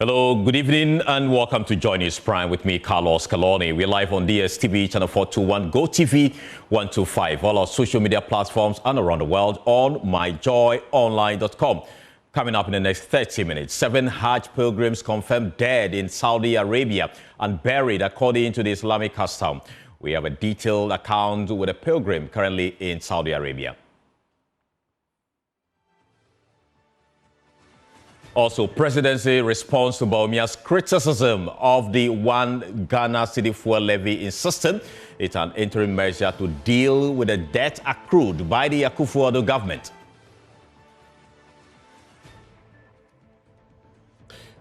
Hello, good evening and welcome to JoyNews Prime with me, Carlos Caloni. We're live on DSTV, channel 421, GoTV 125, all our social media platforms and around the world on myjoyonline.com. Coming up in the next 30 minutes, 7 Hajj pilgrims confirmed dead in Saudi Arabia and buried according to the Islamic custom. We have a detailed account with a pilgrim currently in Saudi Arabia. Also, presidency response to Bawumia's criticism of the one Ghana cedi fuel levy, insisting it's an interim measure to deal with the debt accrued by the Akufo-Addo government.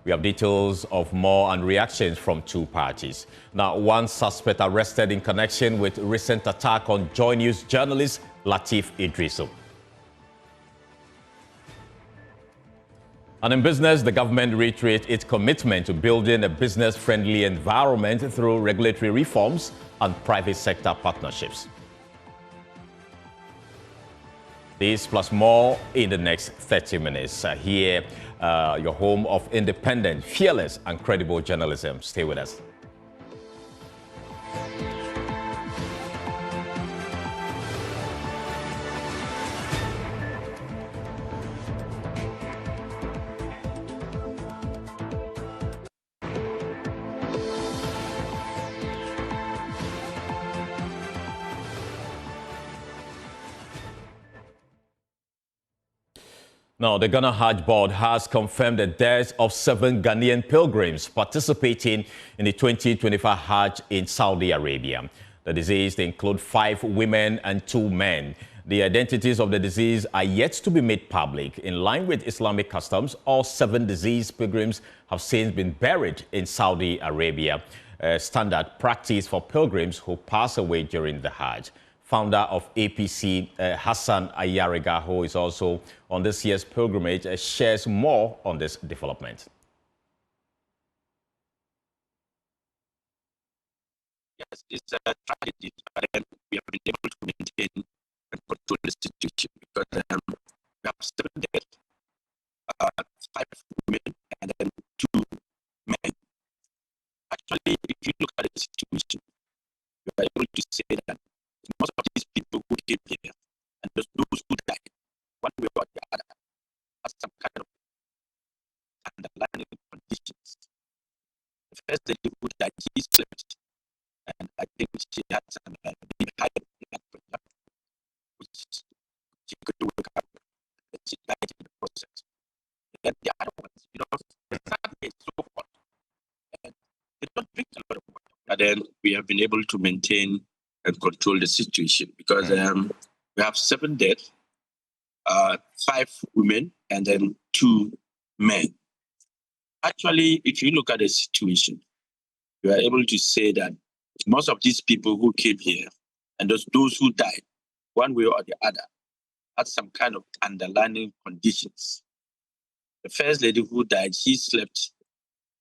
We have details of more and reactions from two parties. Now, one suspect arrested in connection with recent attack on JoyNews journalist Lateef Idrisu. And in business, the government reiterates its commitment to building a business-friendly environment through regulatory reforms and private sector partnerships. This plus more in the next 30 minutes. Here, your home of independent, fearless, and credible journalism. Stay with us. Now, the Ghana Hajj Board has confirmed the deaths of 7 Ghanaian pilgrims participating in the 2025 Hajj in Saudi Arabia. The deceased include 5 women and 2 men. The identities of the deceased are yet to be made public. In line with Islamic customs, all 7 deceased pilgrims have since been buried in Saudi Arabia, a standard practice for pilgrims who pass away during the Hajj. Founder of APC, Hassan Ayariga, who is also on this year's pilgrimage, shares more on this development. Yes, it's a tragedy, but then we have been able to maintain and control the situation because we have 7 dead, 5 women, and then 2 men. Actually, if you look at the situation, we are able to say that most of these people who came here and those who died, one way or the other, has some kind of underlying conditions. The first lady who died, she slept, and I think she had some high blood pressure, which she could wake up, and she died in the process. And the other ones, the sun is so hot, and they don't drink a lot of water. But then we have been able to maintain and control the situation because we have 7 dead, 5 women, and then 2 men. Actually, if you look at the situation, you are able to say that most of these people who came here and those who died, one way or the other, had some kind of underlying conditions. The first lady who died, she slept,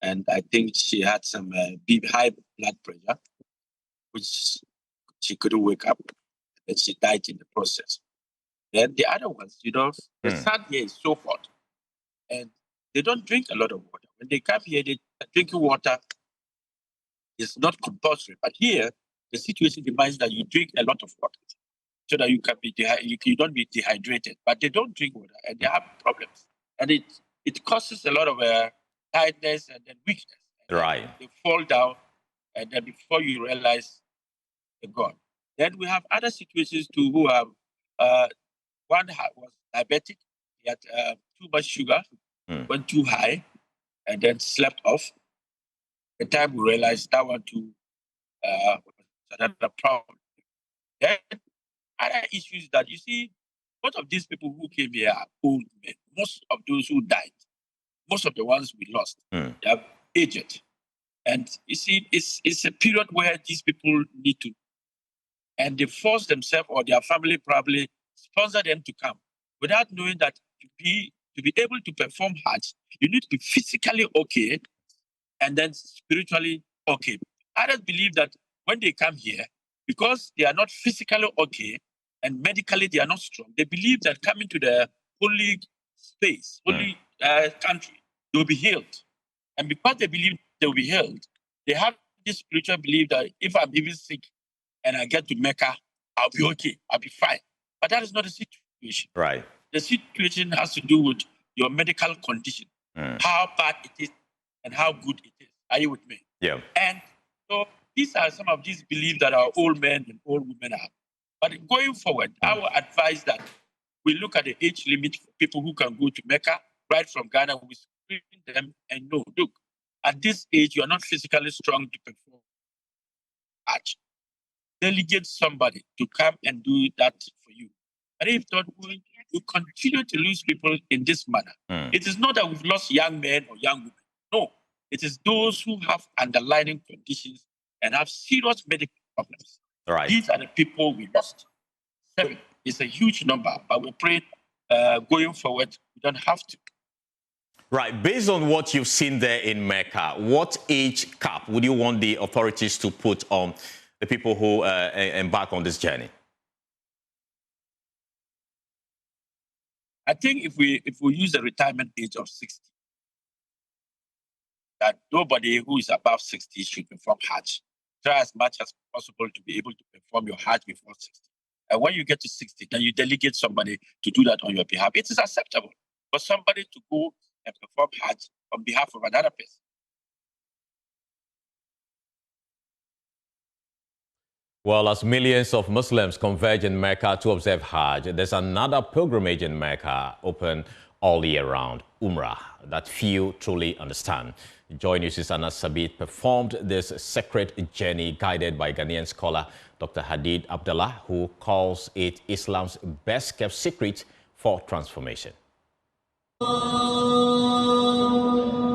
and I think she had some high blood pressure, which she couldn't wake up, and she died in the process. Then the other ones, the sun here is so hot, and they don't drink a lot of water. When they come here, drinking water is not compulsory. But here, the situation demands that you drink a lot of water so that you can be you don't be dehydrated. But they don't drink water, and they have problems, and it causes a lot of tiredness and then weakness. And right. They fall down, and then before you realize, God. Then we have other situations too who have one was diabetic, he had too much sugar, went too high, and then slept off. The time we realized that one too was another problem. Then other issues that you see, most of these people who came here are old men. Most of those who died, most of the ones we lost, they are aged. And you see, it's a period where these people need to, and they force themselves or their family probably sponsor them to come without knowing that to be able to perform Hajj, you need to be physically okay and then spiritually okay. Others believe that when they come here, because they are not physically okay and medically they are not strong, they believe that coming to the holy space, holy country, they will be healed. And because they believe they'll be healed, they have this spiritual belief that if I'm even sick and I get to Mecca, I'll be okay, I'll be fine. But that is not the situation. Right. The situation has to do with your medical condition, how bad it is and how good it is. Are you with me? Yeah. And so these are some of these beliefs that our old men and old women have. But going forward, I would advise that we look at the age limit for people who can go to Mecca right from Ghana. We screen them and know, look, at this age, you are not physically strong to perform Hajj. Delegate somebody to come and do that for you. And if not, we continue to lose people in this manner. It is not that we've lost young men or young women. No, it is those who have underlying conditions and have serious medical problems. Right. These are the people we lost. 7 is a huge number, but we pray going forward, we don't have to. Right. Based on what you've seen there in Mecca, what age cap would you want the authorities to put on the people who embark on this journey? I think if we use the retirement age of 60, that nobody who is above 60 should perform Hajj. Try as much as possible to be able to perform your Hajj before 60. And when you get to 60, then you delegate somebody to do that on your behalf. It is acceptable for somebody to go and perform Hajj on behalf of another person. Well, as millions of Muslims converge in Mecca to observe Hajj, there's another pilgrimage in Mecca open all year round, Umrah, that few truly understand. JoyNews' Anas Sabit performed this sacred journey guided by Ghanaian scholar Dr. Hadid Abdallah, who calls it Islam's best-kept secret for transformation.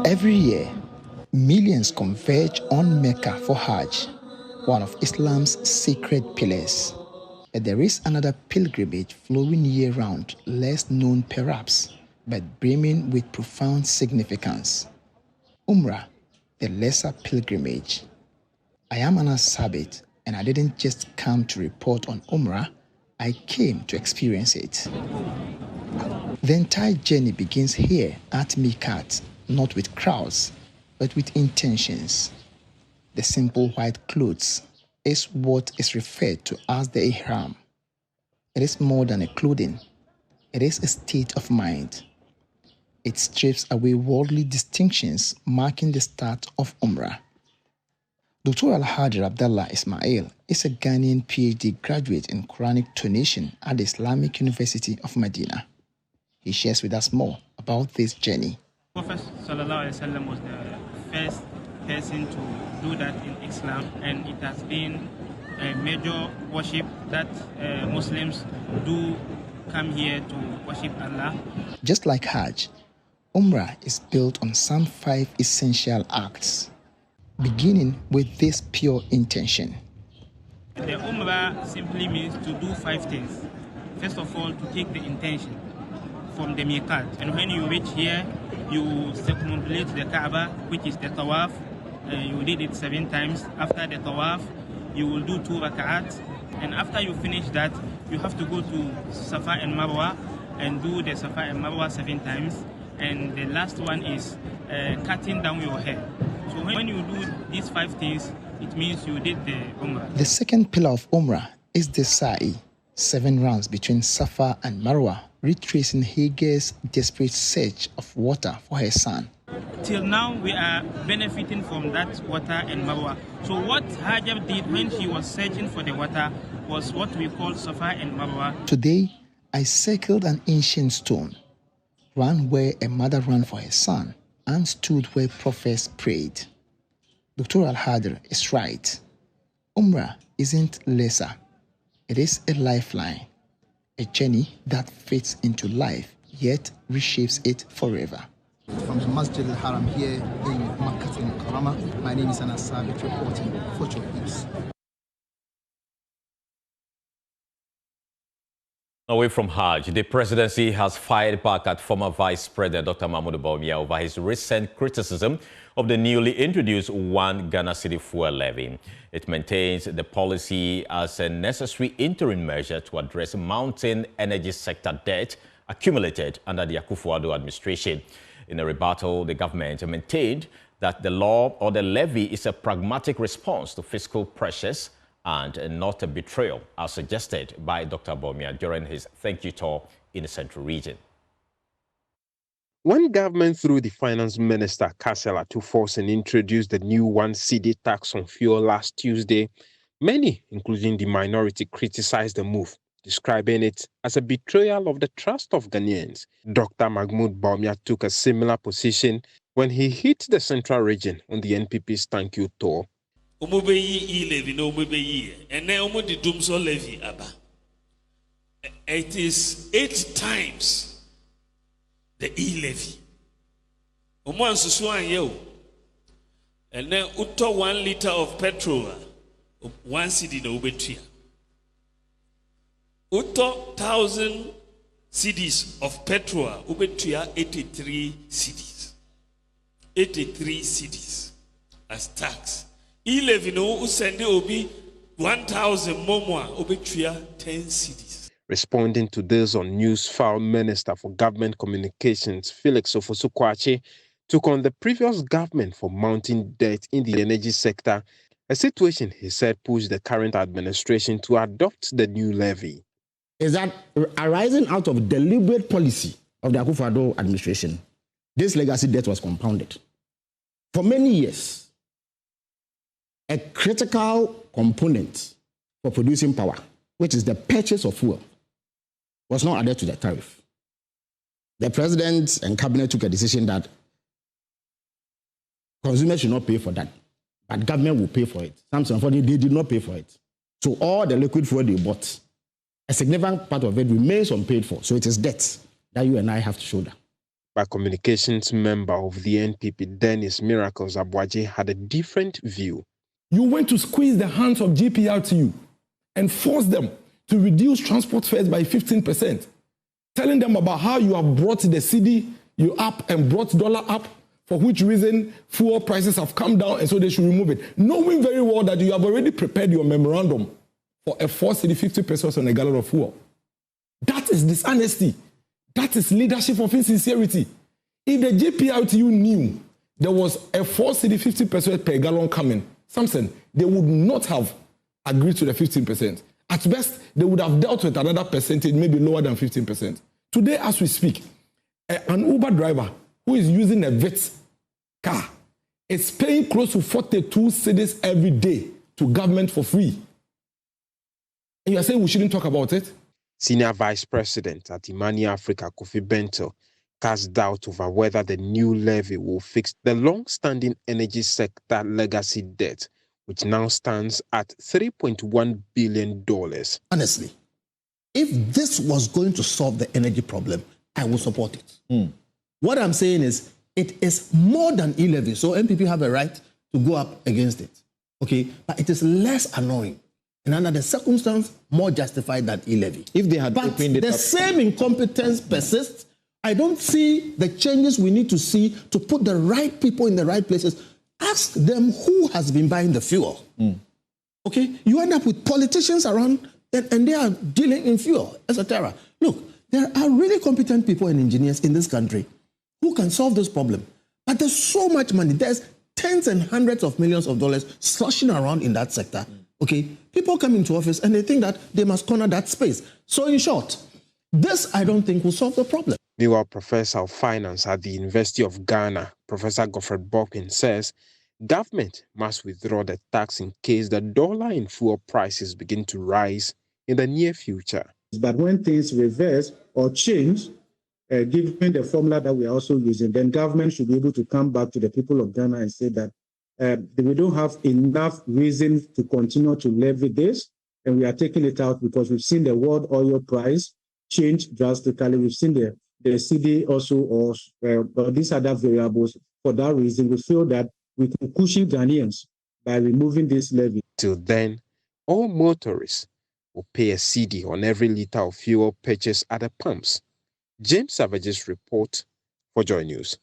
Every year, millions converge on Mecca for Hajj, one of Islam's sacred pillars. But there is another pilgrimage flowing year-round, less known perhaps, but brimming with profound significance. Umrah, the lesser pilgrimage. I am Anas Sabit, and I didn't just come to report on Umrah, I came to experience it. The entire journey begins here at Miqat, not with crowds, but with intentions. The simple white clothes is what is referred to as the ihram. It is more than a clothing. It is a state of mind. It strips away worldly distinctions, marking the start of Umrah. Dr. Al-Hadir Abdallah Ismail is a Ghanaian PhD graduate in Quranic tonation at the Islamic University of Medina. He shares with us more about this journey. Prophet ﷺ was the first person to do that in Islam, and it has been a major worship that Muslims do come here to worship Allah. Just like Hajj, Umrah is built on some 5 essential acts, beginning with this pure intention. The Umrah simply means to do 5 things. First of all, to take the intention from the Miqat. And when you reach here, you circumambulate the Kaaba, which is the Tawaf. You did it 7 times. After the Tawaf, you will do 2 rak'at. And after you finish that, you have to go to Safa and Marwa and do the Safa and Marwa 7 times. And the last one is cutting down your hair. So when you do these 5 things, it means you did the Umrah. The second pillar of Umrah is the Sa'i, 7 rounds between Safa and Marwa, retracing Hagar's desperate search of water for her son. Till now, we are benefiting from that water in Marwa. So what Hajar did when she was searching for the water was what we call Safa and Marwa. Today, I circled an ancient stone, ran where a mother ran for her son, and stood where prophets prayed. Dr. Al-Hadir is right. Umrah isn't lesser. It is a lifeline, a journey that fits into life, yet reshapes it forever. From the Masjid al-Haram here in Makkah al-Mukarramah, my name is Anas Sabit, reporting for JoyNews. Away from Hajj, the presidency has fired back at former Vice President Dr. Mahmoud Bawumia over his recent criticism of the newly introduced $1 Ghana cedi fuel levy. It maintains the policy as a necessary interim measure to address mounting energy sector debt accumulated under the Akufo-Addo administration. In a rebuttal, the government maintained that the law or the levy is a pragmatic response to fiscal pressures and not a betrayal, as suggested by Dr. Bawumia during his thank you tour in the Central Region. When government through the Finance Minister Kasela to force and introduced the new 1 cedi tax on fuel last Tuesday, many, including the minority, criticized the move, describing it as a betrayal of the trust of Ghanaians. Dr. Mahmoud Bawumia took a similar position when he hit the Central Region on the NPP's thank you tour. It is 8 times the e-levy. And then uto 1 liter of petrol, 1 cedi no ubetria. Uto 1,000 cedis of petrol, ubetria 83 cedis. 83 cedis as tax. E-levy no usende obi 1,000 momwa, ubetria 10 cedis. Responding to this on news, Foul Minister for Government Communications, Felix Ofosu-Kwakye, took on the previous government for mounting debt in the energy sector, a situation he said pushed the current administration to adopt the new levy. Is that arising out of deliberate policy of the Akufo-Addo administration, this legacy debt was compounded. For many years, a critical component for producing power, which is the purchase of fuel, was not added to the tariff. The president and cabinet took a decision that consumers should not pay for that, but government will pay for it. Samsung, they did not pay for it. So all the liquid fuel they bought, a significant part of it remains unpaid for. So it is debt that you and I have to shoulder. But communications member of the NPP, Dennis Miracles Abuaji, had a different view. You went to squeeze the hands of GPRTU and force them to reduce transport fares by 15%, telling them about how you have brought the cedi you up and brought dollar up, for which reason fuel prices have come down and so they should remove it, knowing very well that you have already prepared your memorandum for a 4 cedi 50 pesos on a gallon of fuel. That is dishonesty. That is leadership of insincerity. If the JPRTU knew there was a 4 cedi 50 pesos per gallon coming, Samson, they would not have agreed to the 15%. At best, they would have dealt with another percentage, maybe lower than 15%. Today, as we speak, an Uber driver who is using a VET car is paying close to 42 cedis every day to government for free. And you are saying we shouldn't talk about it? Senior Vice President at Imani Africa, Kofi Bento, cast doubt over whether the new levy will fix the long-standing energy sector legacy debt, which now stands at $3.1 billion. Honestly, if this was going to solve the energy problem, I would support it. What I'm saying is, it is more than e-levy, so MPP have a right to go up against it. Okay, but it is less annoying, and under the circumstance, more justified than e-levy. If they had opened it up, the same incompetence persists. I don't see the changes we need to see to put the right people in the right places. Ask them who has been buying the fuel. Okay, you end up with politicians around and they are dealing in fuel, etc. Look, there are really competent people and engineers in this country who can solve this problem. But there's so much money. There's tens and hundreds of millions of dollars sloshing around in that sector. Okay, people come into office and they think that they must corner that space. So in short, this I don't think will solve the problem. Meanwhile, Professor of Finance at the University of Ghana, Professor Godfred Bokpin, says government must withdraw the tax in case the dollar and fuel prices begin to rise in the near future. But when things reverse or change, given the formula that we are also using, then government should be able to come back to the people of Ghana and say that we don't have enough reason to continue to levy this, and we are taking it out because we've seen the world oil price change drastically. We've seen the cedi also, or these other variables. For that reason, we feel that we can cushion Ghanaians by removing this levy. Till then, all motorists will pay a cedi on every liter of fuel purchased at the pumps. James Savage's report for Joy News.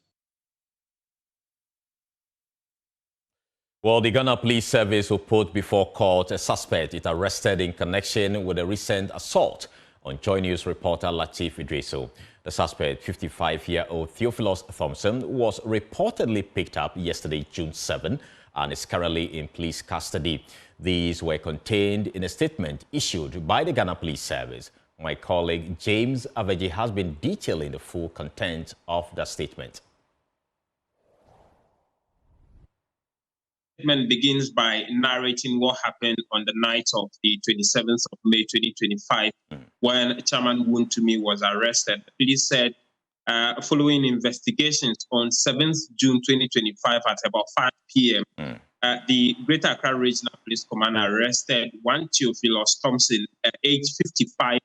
Well, the Ghana Police Service will put before court a suspect it arrested in connection with a recent assault on JoyNews reporter Latif Idrisu. The suspect, 55-year-old Theophilus Thompson, was reportedly picked up yesterday, June 7, and is currently in police custody. These were contained in a statement issued by the Ghana Police Service. My colleague James Aveji has been detailing the full content of the statement. The statement begins by narrating what happened on the night of the 27th of May 2025 when Chairman Wontumi was arrested. The police said, following investigations on 7th June 2025 at about 5 p.m., the Greater Accra Regional Police Command arrested one Theophilus Thompson, age 55,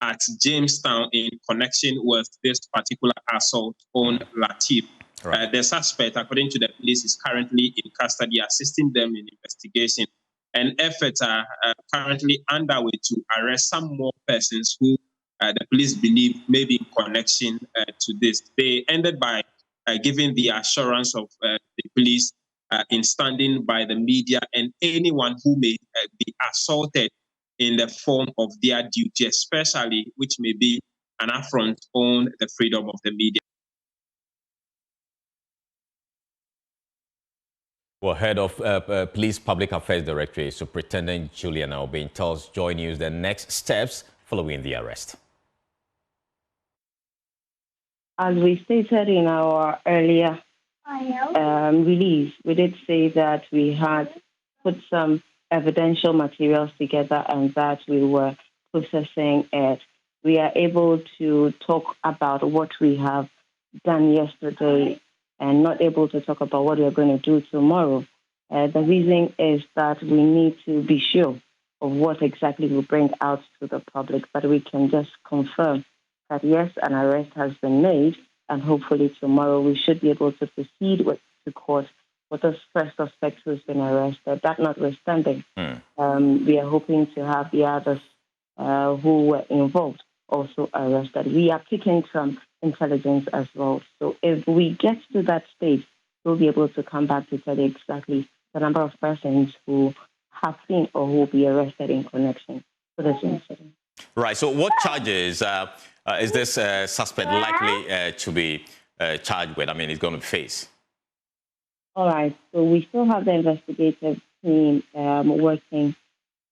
at Jamestown in connection with this particular assault on Latif. Right. The suspect, according to the police, is currently in custody, assisting them in investigation. And efforts are currently underway to arrest some more persons who the police believe may be in connection to this. They ended by giving the assurance of the police in standing by the media and anyone who may be assaulted in the form of their duty, especially which may be an affront on the freedom of the media. Well, Head of Police Public Affairs Directorate, Superintendent Julian Albin, tells Joy News the next steps following the arrest. As we stated in our earlier release, we did say that we had put some evidential materials together and that we were processing it. We are able to talk about what we have done yesterday and not able to talk about what we are going to do tomorrow. The reason is that we need to be sure of what exactly we bring out to the public, but we can just confirm that yes, an arrest has been made, and hopefully tomorrow we should be able to proceed with the court with this first suspect who's been arrested. That notwithstanding, we are hoping to have the others who were involved also arrested. We are picking some intelligence as well. So if we get to that stage, we'll be able to come back to tell you exactly the number of persons who have been or who will be arrested in connection to this incident. Right. So what charges is this suspect likely to be charged with? I mean, he's going to face. All right. So we still have the investigative team working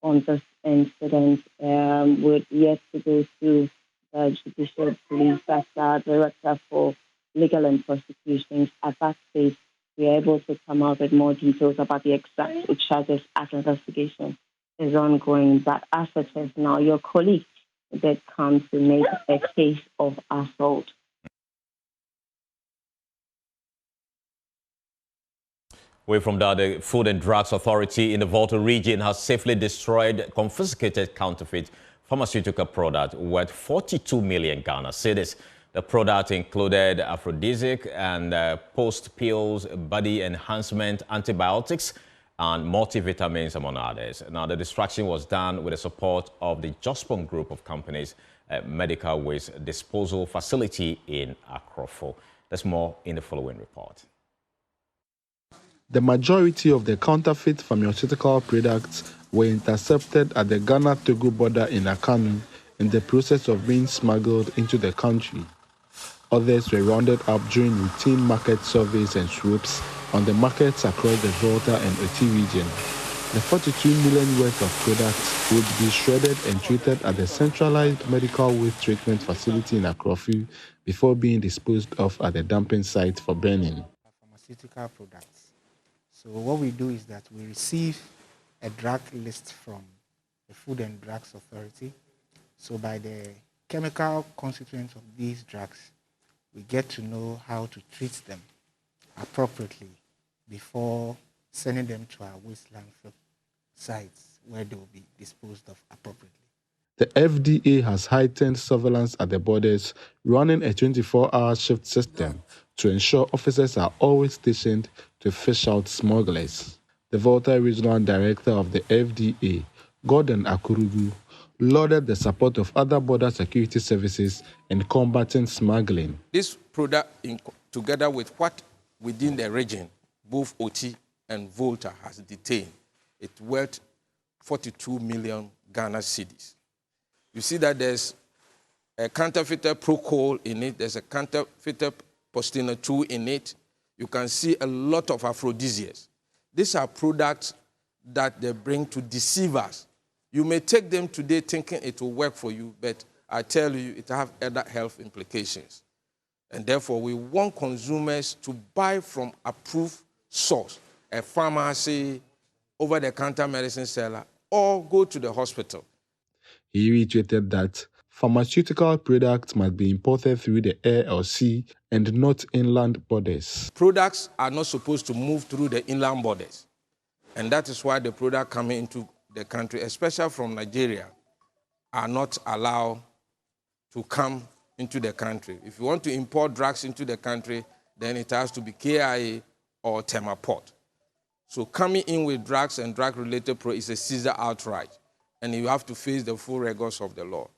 on this incident. We're yet to go through the Judicial Police, that's our Director for Legal and Prosecutions. At that stage, we are able to come out with more details about the exact charges as investigation is ongoing. But as it is now, your colleague did come to make a case of assault. Away from that, the Food and Drugs Authority in the Volta region has safely destroyed confiscated counterfeit pharmaceutical product worth 42 million Ghana cedis. The product included aphrodisiac and post pills, body enhancement, antibiotics, and multivitamins, among others. Now, the destruction was done with the support of the Jospon Group of companies, medical waste disposal facility in Akrofo. There's more in the following report. The majority of the counterfeit pharmaceutical products were intercepted at the Ghana-Togo border in Akanu in the process of being smuggled into the country. Others were rounded up during routine market surveys and swoops on the markets across the Volta and Oti region. The 42 million worth of products would be shredded and treated at the centralized medical waste treatment facility in Akrofo before being disposed of at the dumping site for burning. Pharmaceutical products. So what we do is that we receive a drug list from the Food and Drugs Authority. So by the chemical constituents of these drugs, we get to know how to treat them appropriately before sending them to our waste landfill sites where they will be disposed of appropriately. The FDA has heightened surveillance at the borders, running a 24-hour shift system to ensure officers are always stationed to fish out smugglers. The Volta Regional Director of the FDA, Gordon Akurugu, lauded the support of other border security services in combating smuggling. This product, together with what within the region, both Oti and Volta has detained, it's worth 42 million Ghana cedis. You see that there's a counterfeiter Procol in it. There's a counterfeiter Postina 2 in it. You can see a lot of aphrodisiacs. These are products that they bring to deceive us. You may take them today thinking it will work for you, but I tell you, it have other health implications. And therefore, we want consumers to buy from approved source, a pharmacy, over-the-counter medicine seller, or go to the hospital. He reiterated that pharmaceutical products must be imported through the air or sea and not inland borders. Products are not supposed to move through the inland borders. And that is why the product coming into the country, especially from Nigeria, are not allowed to come into the country. If you want to import drugs into the country, then it has to be KIA or Temaport. So coming in with drugs and drug-related products is a seizure outright, and you have to face the full rigors of the law.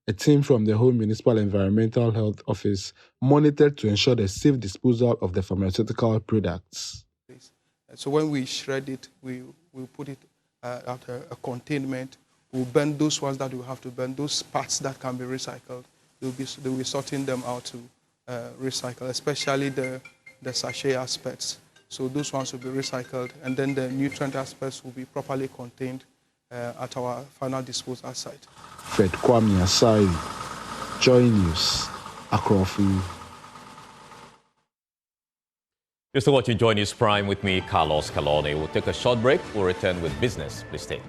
A team from the Home Municipal Environmental Health Office monitored to ensure the safe disposal of the pharmaceutical products. So when we shred it, we put it at a containment. We'll burn those ones that we have to burn, those parts that can be recycled. They'll be sorting them out to recycle, especially the sachet aspects. So those ones will be recycled, and then the nutrient aspects will be properly contained at our final disposal site. Fred Kwame Asai, JoyNews, Akrofu. You're still watching JoyNews Prime with me, Carlos Calone. We'll take a short break. We'll return with business. Please stay.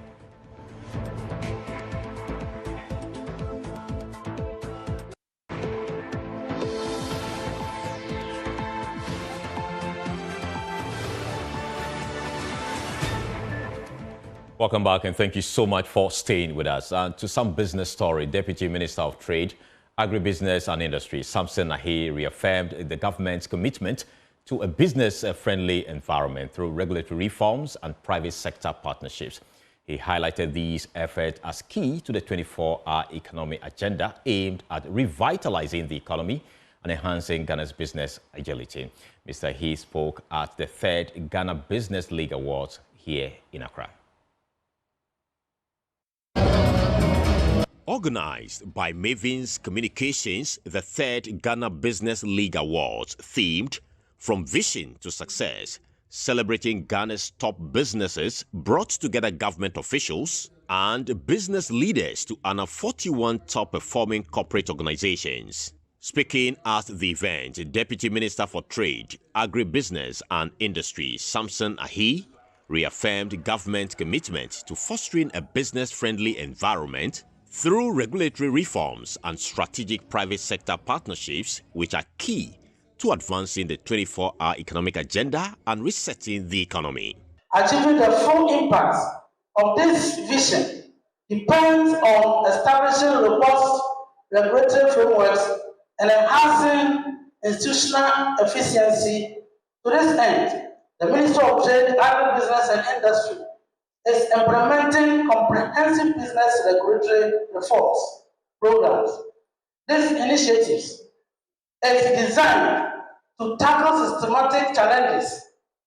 Welcome back, and thank you so much for staying with us. And to some business story, Deputy Minister of Trade, Agribusiness and Industry, Samson Ahi, reaffirmed the government's commitment to a business-friendly environment through regulatory reforms and private sector partnerships. He highlighted these efforts as key to the 24-hour economic agenda aimed at revitalizing the economy and enhancing Ghana's business agility. Mr. Ahi spoke at the 3rd Ghana Business League Awards here in Accra. Organized by Mavins Communications, the 3rd Ghana Business League Awards, themed From Vision to Success, celebrating Ghana's top businesses, brought together government officials and business leaders to honor 41 top-performing corporate organizations. Speaking at the event, Deputy Minister for Trade, Agribusiness and Industry, Samson Ahi, reaffirmed government commitment to fostering a business-friendly environment through regulatory reforms and strategic private sector partnerships, which are key to advancing the 24-hour economic agenda and resetting the economy. Achieving the full impact of this vision depends on establishing robust regulatory frameworks and enhancing institutional efficiency. To this end, the Ministry of Trade, Agribusiness and Industry is implementing comprehensive business regulatory reforms programs. These initiatives is designed to tackle systematic challenges,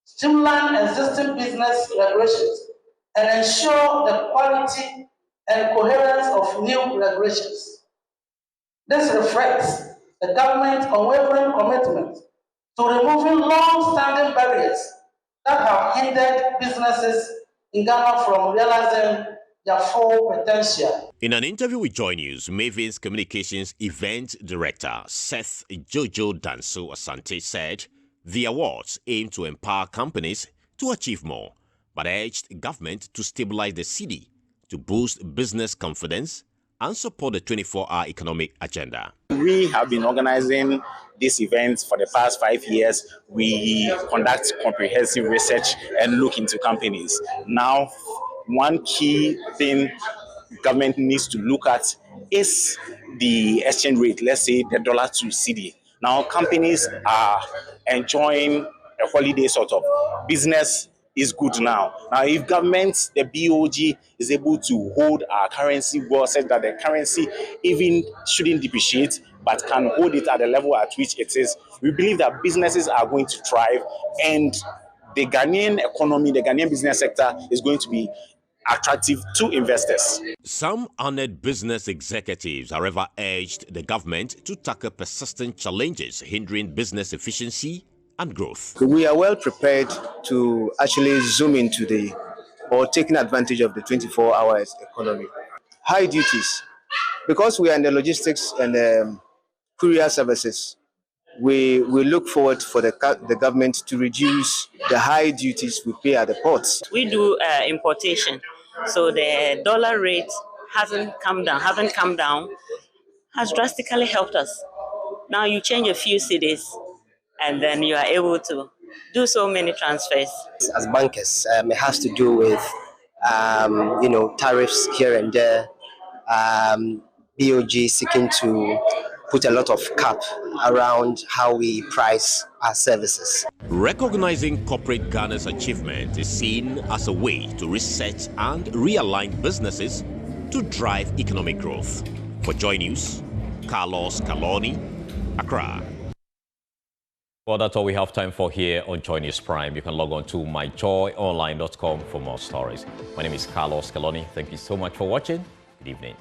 streamline existing business regulations, and ensure the quality and coherence of new regulations. This reflects the government's unwavering commitment to removing long-standing barriers that have hindered businesses in Ghana from realizing their full potential. In an interview with JoyNews, Mavins Communications Event Director Seth Jojo Danso Asante said the awards aim to empower companies to achieve more, but urged government to stabilize the cedi, to boost business confidence and support the 24-hour economic agenda. We have been organizing these events for the past 5 years. We conduct comprehensive research and look into companies. Now, one key thing government needs to look at is the exchange rate, let's say the dollar to cedi. Now, companies are enjoying a holiday sort of. Business is good now. Now, if government, the BOG, is able to hold our currency well, such that the currency even shouldn't depreciate, but can hold it at the level at which it is, we believe that businesses are going to thrive, and the Ghanaian economy, the Ghanaian business sector is going to be attractive to investors. Some honored business executives, however, urged the government to tackle persistent challenges hindering business efficiency and growth. We are well prepared to actually zoom into or taking advantage of the 24 hours economy. High duties, because we are in the logistics and courier services, we look forward for the government to reduce the high duties we pay at the ports. We do importation, so the dollar rate haven't come down, has drastically helped us. Now you change a few cities, and then you are able to do so many transfers. As bankers, it has to do with tariffs here and there. BOG seeking to put a lot of cap around how we price our services. Recognizing corporate Ghana's achievement is seen as a way to reset and realign businesses to drive economic growth. For Joy News, Carlos Kaloni, Accra. Well, that's all we have time for here on JoyNews Prime. You can log on to myjoyonline.com for more stories. My name is Carlos Kaloni. Thank you so much for watching. Good evening.